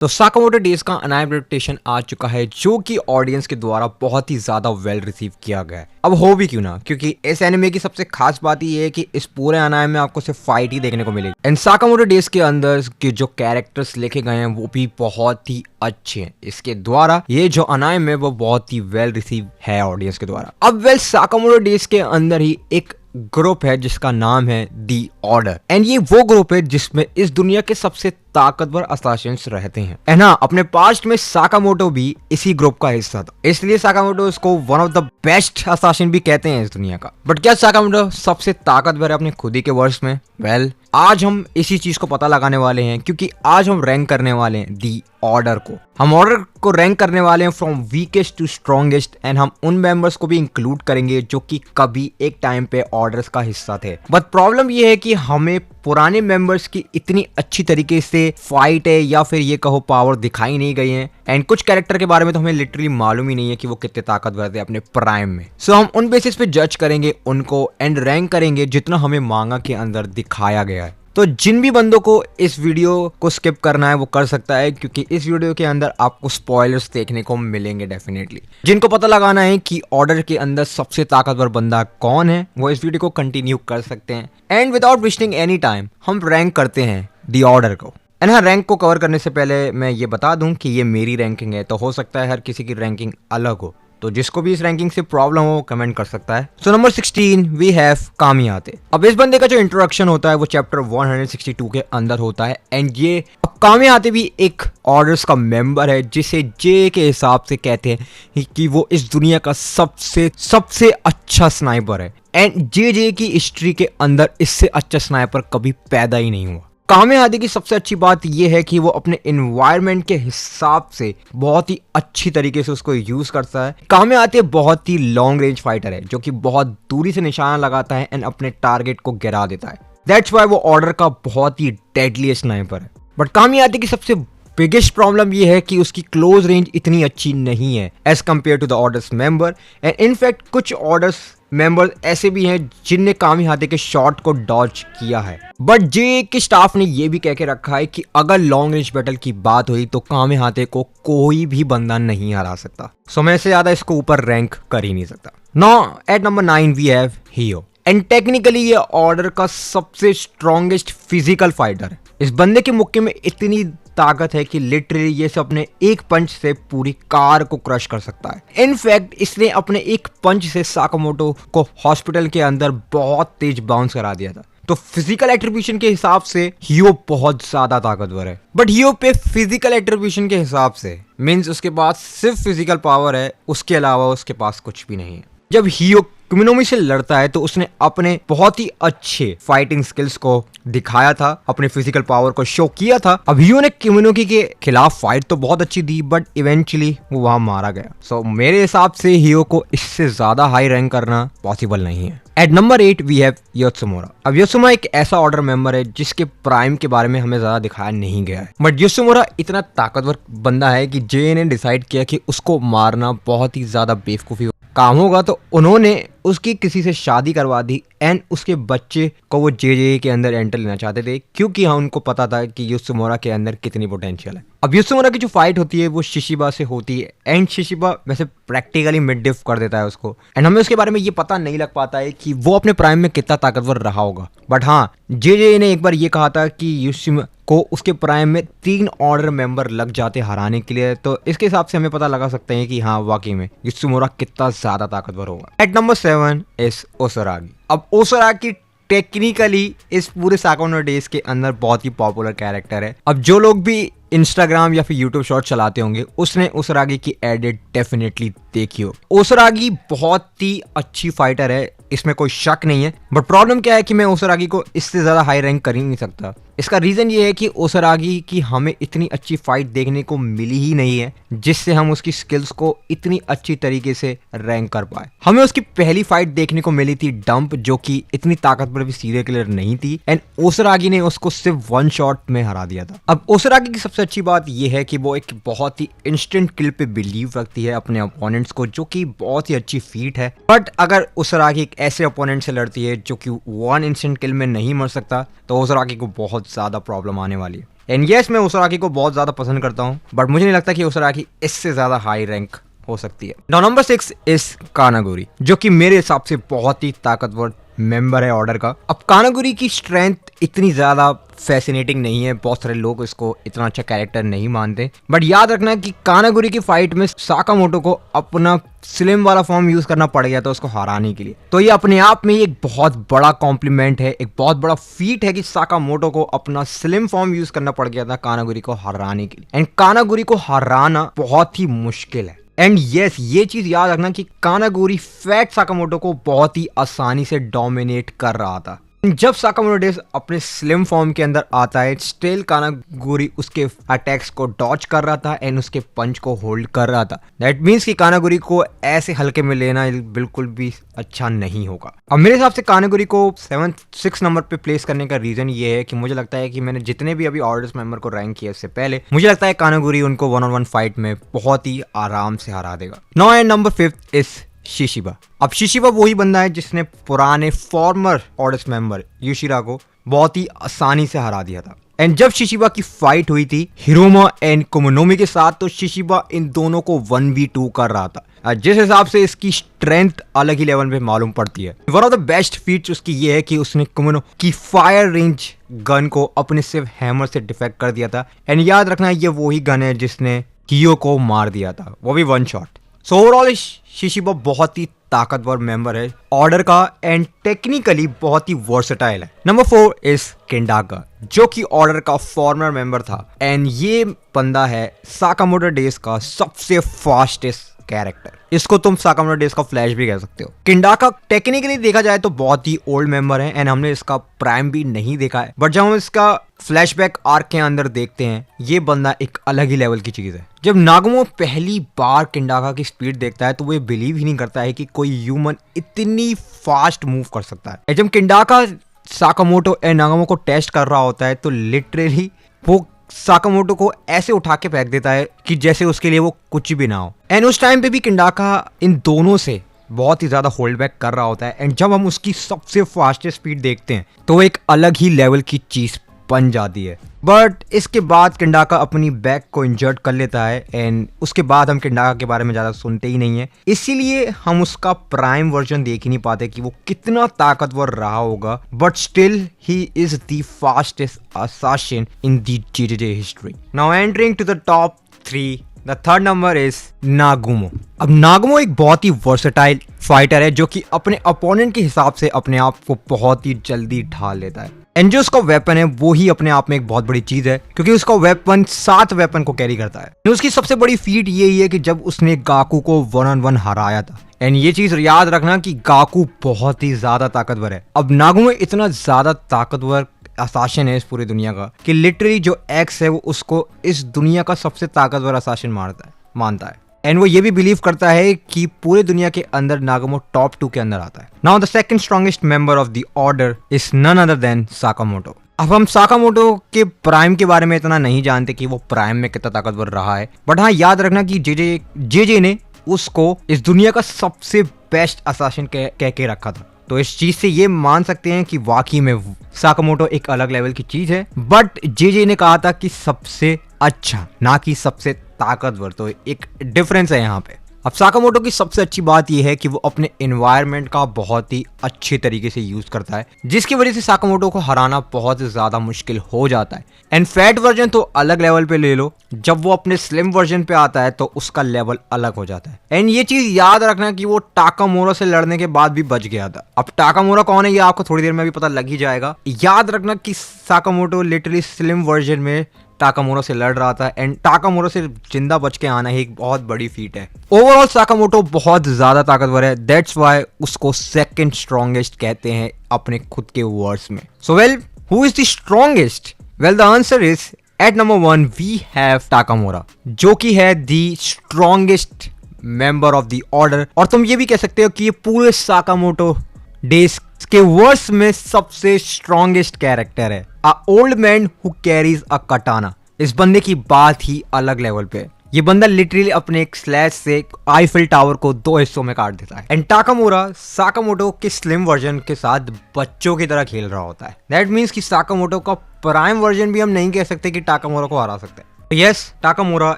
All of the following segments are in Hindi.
तो साकामोटो डेज का अनाइम रेपुटेशन आ चुका है जो कि ऑडियंस के द्वारा बहुत ही ज्यादा वेल रिसीव किया गया है। अब हो भी क्यों ना, क्योंकि इस एनिमे की सबसे खास बात ये है कि इस पूरे अनाइम में आपको सिर्फ फाइट ही देखने को मिलेगी। एंड साकामोटो डेज के अंदर के जो कैरेक्टर्स लिखे गए हैं वो भी बहुत ही अच्छे हैं। इसके द्वारा ये जो अनाइम है वो बहुत ही वेल रिसीव है ऑडियंस के द्वारा। अब साकामोटो डेज के अंदर ही एक ग्रुप है जिसका नाम है दी ऑर्डर। एंड ये वो ग्रुप है जिसमें इस दुनिया के सबसे ताकतवर असासिन्स रहते हैं। एंड हाँ, अपने पास्ट में साकामोटो भी इसी ग्रुप का हिस्सा था, इसलिए साकामोटो इसको one of the best assassin भी कहते हैं इस दुनिया का। बट क्या साकामोटो सबसे ताकतवर है अपने खुद ही के वर्ड्स में? वेल, आज हम इसी चीज को पता लगाने वाले हैं, क्योंकि आज हम रैंक करने वाले हैं दी ऑर्डर को। हम ऑर्डर को रैंक करने वाले हैं from weakest to strongest. And हम उन मेंबर्स को भी इंक्लूड करेंगे जो कि कभी एक टाइम पे ऑर्डर्स का हिस्सा थे। बट प्रॉब्लम ये है कि हमें पुराने मेंबर्स की इतनी अच्छी तरीके से फाइट है या फिर ये कहो पावर दिखाई नहीं गई है। एंड कुछ कैरेक्टर के बारे में तो हमें लिटरली मालूम ही नहीं है कि वो कितने ताकतवर थे अपने प्राइम में। सो हम उन बेसिस पे जज करेंगे उनको एंड रैंक करेंगे जितना हमें मांगा के अंदर दिखाया गया है। तो जिन भी बंदों को इस वीडियो को स्किप करना है वो कर सकता है, क्योंकि इस वीडियो के अंदर आपको स्पॉयलर्स देखने को मिलेंगे डेफिनेटली। जिनको पता लगाना है कि ऑर्डर के अंदर सबसे ताकतवर बंदा कौन है वो इस वीडियो को कंटिन्यू कर सकते हैं। And without wasting any time हम रैंक करते हैं दी ऑर्डर को। एंड हाँ, रैंक को कवर करने से पहले मैं ये बता दूं कि ये मेरी रैंकिंग है, तो हो सकता है हर किसी की रैंकिंग अलग हो। तो जिसको भी इस रैंकिंग से प्रॉब्लम हो कमेंट कर सकता है। सो नंबर 16 वी हैव कामियाते। अब इस बंदे का जो इंट्रोडक्शन होता है वो चैप्टर 162 के अंदर होता है। एंड ये कामियाते भी एक ऑर्डर्स का मेंबर है जिसे जे के हिसाब से कहते हैं कि वो इस दुनिया का सबसे अच्छा स्नाइपर है। एंड जे की हिस्ट्री के अंदर इससे अच्छा स्नाइपर कभी पैदा ही नहीं हुआ। कामियाते की सबसे अच्छी बात यह है कि वो अपने एनवायरनमेंट के हिसाब से बहुत ही अच्छी तरीके से उसको यूज करता है। कामियाते बहुत ही लॉन्ग रेंज फाइटर है जो कि बहुत दूरी से निशाना लगाता है एंड अपने टारगेट को गिरा देता है। दैट्स वाई वो ऑर्डर का बहुत ही डेडली स्नाइपर है। बट कामियाते की सबसे बिगेस्ट प्रॉब्लम ये है कि उसकी क्लोज रेंज इतनी अच्छी नहीं है as compare to the orders member. And in fact कुछ ऑर्डर्स मेंबर्स ऐसे भी हैं जिनने कामियाते के शॉट को डॉज किया है। बट जे के स्टाफ ने ये भी कह के रखा है कि अगर लॉन्ग रेंज बैटल की बात हुई तो कामियाते को कोई भी बंदा नहीं हरा सकता। सो मैं इससे ज्यादा इसको ऊपर रैंक कर ही नहीं सकता। Now at number 9 we have हियो। एंड टेक्निकली ये ऑर्डर का सबसे स्ट्रॉन्गेस्ट फिजिकल फाइटर है। इस बंदे के मुक्के में इतनी ताकत है कि लिटरली ये से अपने एक पंच से पूरी कार को क्रश कर सकता है। इनफैक्ट इसने अपने एक पंच से साकामोटो को हॉस्पिटल के अंदर बहुत तेज बाउंस करा दिया था। तो फिजिकल एट्रीब्यूशन के हिसाब से हियो बहुत ज्यादा ताकतवर है। बट हियो पे फिजिकल एट्रीब्यूशन के हिसाब से मीन्स उसके पास सिर्फ फिजिकल पावर है, उसके अलावा उसके पास कुछ भी नहीं है। जब हियो कुमिनोमी से लड़ता है तो उसने अपने बहुत ही अच्छे फाइटिंग स्किल्स को दिखाया था, अपने फिजिकल पावर को शो किया था। अब हियो ने कुमिनोमी के खिलाफ फाइट तो बहुत अच्छी दी बट इवेंचुअली वो वहां मारा गया। सो मेरे हिसाब से हियो को इससे ज्यादा हाई रैंक करना पॉसिबल नहीं है। At number 8 we have Yotsumura. अब योत्सुमुरा एक ऐसा ऑर्डर मेंबर है जिसके प्राइम के बारे में हमें ज्यादा दिखाया नहीं गया है। बट योत्सुमुरा इतना ताकतवर बंदा है कि जे ने डिसाइड किया कि उसको मारना बहुत ही ज्यादा बेवकूफी काम होगा, तो उन्होंने उसकी किसी से शादी करवा दी। एंड उसके बच्चे को वो जे के अंदर एंटर लेना चाहते थे, क्योंकि हाँ उनको पता था कि योत्सुमुरा के अंदर कितनी पोटेंशियल है। अब योत्सुमुरा की जो फाइट होती है वो शिशिबा से होती है। एंड शिशिबा वैसे प्रैक्टिकली मिड डिफ कर देता है उसको। एंड हमें उसके बारे में ये पता नहीं लग पाता है कि वो अपने प्राइम में कितना ताकतवर रहा होगा। बट हाँ, जे ने एक बार ये कहा था कि योत्सुमुरा को उसके प्राइम में 3 ऑर्डर मेंबर लग जाते हराने के लिए। तो इसके हिसाब से हमें पता लगा सकते हैं कि हाँ वाकई में योत्सुमुरा कितना ज्यादा ताकतवर होगा। At number 7 is Osaragi. अब ओसरागी टेक्निकली इस पूरे साकामोटो डेज के अंदर बहुत ही पॉपुलर कैरेक्टर है। अब जो लोग भी इंस्टाग्राम या फिर यूट्यूब शॉर्ट चलाते होंगे उसने ओसरागी की एडिट डेफिनेटली देखी हो। ओसरागी बहुत ही अच्छी फाइटर है, इसमें कोई शक नहीं है। बट प्रॉब्लम क्या है कि मैं ओसरागी को इससे ज्यादा हाई रैंक कर ही नहीं सकता। इसका रीजन ये है कि ओसरागी की हमें इतनी अच्छी फाइट देखने को मिली ही नहीं है जिससे हम उसकी स्किल्स को इतनी अच्छी तरीके से रैंक कर पाए। हमें उसकी पहली फाइट देखने को मिली थी डंप, जो कि इतनी ताकतवर भी सीरियल किलर नहीं थी। एंड ओसरागी ने उसको सिर्फ 1 शॉट में हरा दिया था। अब ओसरागी की सबसे अच्छी बात यह है कि वो एक बहुत ही इंस्टेंट किल पे बिलीव रखती है अपने अपोनेंट्स को, जो कि बहुत ही अच्छी फीट है। बट अगर ओसरागी एक ऐसे अपोनेंट से लड़ती है जो कि 1 इंस्टेंट किल में नहीं मर सकता तो ओसरागी को बहुत ज्यादा प्रॉब्लम आने वाली है। एंड यस, मैं उसराकी को बहुत ज्यादा पसंद करता हूँ, बट मुझे नहीं लगता कि उसराकी इससे ज्यादा हाई रैंक हो सकती है। नाउ नंबर 6 इज कानागुरी, जो कि मेरे हिसाब से बहुत ही ताकतवर मेंबर है ऑर्डर का। अब कानागुरी की स्ट्रेंथ इतनी ज्यादा फैसिनेटिंग नहीं है, बहुत सारे लोग इसको इतना अच्छा कैरेक्टर नहीं मानते, बट याद रखना कि कानागुरी की फाइट में साकामोटो को अपना स्लिम वाला फॉर्म यूज करना पड़ गया था उसको हराने के लिए। तो ये अपने आप में एक बहुत बड़ा कॉम्प्लीमेंट है, एक बहुत बड़ा फीट है कि साकामोटो को अपना स्लिम फॉर्म यूज करना पड़ गया था कानागुरी को हराने के लिए। एंड कानागुरी को हराना बहुत ही मुश्किल है। एंड यस, ये चीज याद रखना कि कानागुरी फैट साकामोटो को बहुत ही आसानी से डोमिनेट कर रहा था। जब साकामोटो डेज अपने स्लिम फॉर्म के अंदर आता है, स्टिल कानागुरी उसके अटैक्स को डॉच कर रहा था एंड उसके पंच को होल्ड कर रहा था। दैट मीन्स कि कानागुरी को ऐसे हल्के में लेना बिल्कुल भी अच्छा नहीं होगा। अब मेरे हिसाब से कानागुरी को 6 नंबर पे प्लेस करने का रीजन ये है कि मुझे लगता है कि मैंने जितने भी अभी ऑर्डर्स मेंबर को रैंक किया इससे पहले, मुझे लगता है कानागुरी उनको 1-on-1 फाइट में बहुत ही आराम से हरा देगा। Now and number 5 is शिशिबा। अब शिशिबा वही बंदा है जिसने पुराने फॉर्मर ऑर्डर्स मेंबर युशिरा को बहुत ही आसानी से हरा दिया था। एंड जब शिशिबा की फाइट हुई थी हिरोमा एंड कुमोनोमी के साथ, तो शिशिबा इन दोनों को 1v2 कर रहा था। जिस हिसाब से इसकी स्ट्रेंथ अलग ही लेवल पे मालूम पड़ती है। One of the best feats उसकी ये है कि उसने कुमोनो की फायर रेंज गन को अपने सिर्फ हैमर से डिफेक्ट कर दिया था। एंड याद रखना ये वही गन है जिसने कियो को मार दिया था, वो भी 1 शॉट। सो ओवरऑल शिशिबा बहुत ही ताकतवर मेंबर है ऑर्डर का एंड टेक्निकली बहुत ही वर्सेटाइल है। नंबर 4 इज किंडाका, जो कि ऑर्डर का फॉर्मर मेंबर था एंड ये बंदा है साकामोटो डेज का सबसे फास्टेस्ट कैरेक्टर। इसको तुम साकामोटो डेज का फ्लैश भी कह सकते हो। किंडाका टेक्निकली देखा जाए तो बहुत ही ओल्ड मेंबर है एंड हमने इसका प्राइम भी नहीं देखा है, बट जब हम इसका फ्लैशबैक आर्क के अंदर देखते हैं, ये बंदा एक अलग ही लेवल की चीज है। जब नागुमो पहली बार किंडाका की स्पीड देखता है तो वो बिलीव ही नहीं करता है कि कोई ह्यूमन इतनी फास्ट मूव कर सकता है। जब किंडाका साकामोटो एंड नागुमो को टेस्ट कर रहा होता है तो लिटरली वो साकामोटो को ऐसे उठा के फेंक देता है कि जैसे उसके लिए वो कुछ भी ना हो। एंड उस टाइम पे भी किंडाका इन दोनों से बहुत ही ज्यादा होल्ड बैक कर रहा होता है एंड जब हम उसकी सबसे फास्टेस्ट स्पीड देखते हैं तो एक अलग ही लेवल की चीज बन जाती है। बट इसके बाद किंडाका अपनी बैक को इंजर्ड कर लेता है एंड उसके बाद हम किंडाका के बारे में ज्यादा सुनते ही नहीं है, इसीलिए हम उसका प्राइम वर्जन देख ही नहीं पाते कि वो कितना ताकतवर रहा होगा। But still he is the fastest assassin in the JJJ history. Now entering to the top 3, the third number is Nagumo. अब नागुमो एक बहुत ही वर्सेटाइल फाइटर है जो कि अपने अपोनेंट के हिसाब से अपने आप को बहुत ही जल्दी ढाल लेता है। एंड जो उसका वेपन है वो ही अपने आप में एक बहुत बड़ी चीज है, क्योंकि उसका वेपन 7 वेपन को कैरी करता है। उसकी सबसे बड़ी फीट यही है कि जब उसने गाकू को 1-on-1 हराया था। एंड ये चीज याद रखना कि गाकू बहुत ही ज्यादा ताकतवर है। अब नागुमो इतना ज्यादा ताकतवर असासिन है इस पूरी दुनिया का कि लिटरली जो एक्स है वो उसको इस दुनिया का सबसे ताकतवर असासिन मानता है। एंड वो ये भी बिलीव करता है कि पूरे दुनिया के अंदर नागुमो टॉप 2 के अंदर आता है। Now the second strongest member of the order is none other than Sakamoto. अब हम साकामोटो के प्राइम के बारे में इतना नहीं जानते कि वो प्राइम में कितना ताकतवर रहा है, बट हाँ याद रखना कि जेजे ने उसको इस दुनिया का सबसे बेस्ट असासिन कह के रखा था। तो इस चीज से ये मान सकते हैं कि वाकई में साकामोटो एक अलग लेवल की चीज है, बट जेजे ने कहा था कि सबसे अच्छा, ना कि सबसे ताकतवर। तो एक डिफरेंस है यहाँ पे। अब साकामोटो की सबसे अच्छी बात यह है कि वो अपने एनवायरनमेंट का बहुत ही अच्छे तरीके से यूज करता है, जिसकी वजह से साकामोटो को हराना बहुत ज्यादा मुश्किल हो जाता है। एंड फैट वर्जन तो अलग लेवल पे ले लो, जब वो अपने स्लिम वर्जन पे आता है तो उसका लेवल अलग हो जाता है। एंड ये चीज याद रखना कि वो टाकामोरा से लड़ने के बाद भी बच गया था। अब टाकामोरा कौन है ये आपको थोड़ी देर में भी पता लग ही जाएगा। याद रखना कि साकामोटो लिटरली स्लिम वर्जन में टाकामोरा से लड़ रहा था एंड टाकामोरा से जिंदा बच के आना ही एक बहुत बड़ी फीट है। ओवरऑल साकामोटो बहुत ज्यादा ताकतवर है, दैट्स व्हाई उसको सेकंड स्ट्रॉन्गेस्ट कहते हैं अपने खुद के वर्ड्स में। So well, who is the strongest? Well the answer is at number 1 we have Takamora, जो कि है the strongest member of the order. और तुम ये भी कह सकते हो कि ये पूरे साकामोटो डेज के वर्ड्स में सबसे स्ट्रॉन्गेस्ट कैरेक्टर है। A old man who carries a कटाना। इस बंदे की बात ही अलग लेवल पे है। ये बंदा लिटरली अपने एक स्लैश से आईफिल टावर को 2 हिस्सों में काट देता है एंड टाकामुरा साकामोटो के स्लिम वर्जन के साथ बच्चों की तरह खेल रहा होता है। दैट मीन्स कि साकामोटो का प्राइम वर्जन भी हम नहीं कह सकते कि टाकामुरा को हरा सकते हैं। Yes, Takamura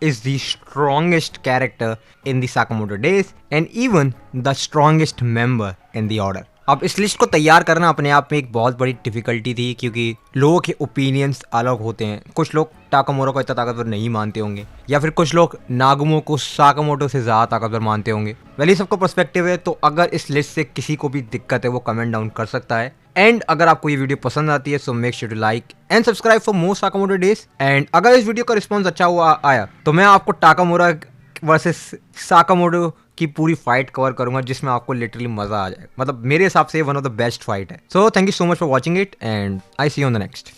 is the strongest character in the Sakamoto days and even the strongest member in the order. अब इस लिस्ट को तैयार करना अपने आप में एक बहुत बड़ी डिफिकल्टी थी क्योंकि लोगों के ओपिनियंस अलग होते हैं। कुछ लोग टाकामुरा को इतना ताकतवर नहीं मानते होंगे या फिर कुछ लोग नागुमो को साकामोटो से ज़्यादा ताकतवर मानते होंगे। वैसे सबका पर्सपेक्टिव है, तो अगर इस लिस्ट से किसी को भी दिक्कत है वो कमेंट डाउन कर सकता है। एंड अगर आपको ये वीडियो पसंद आती है so make sure to like and subscribe for more Sakamoto days. And अगर इस वीडियो का रिस्पॉन्स अच्छा हुआ आया तो मैं आपको टाकामुरा वर्सेस साकामोटो की पूरी फाइट कवर करूंगा जिसमें आपको लिटरली मजा आ जाए। मतलब मेरे हिसाब से one of the best fight है। So thank you so much for watching it and I see you on the next.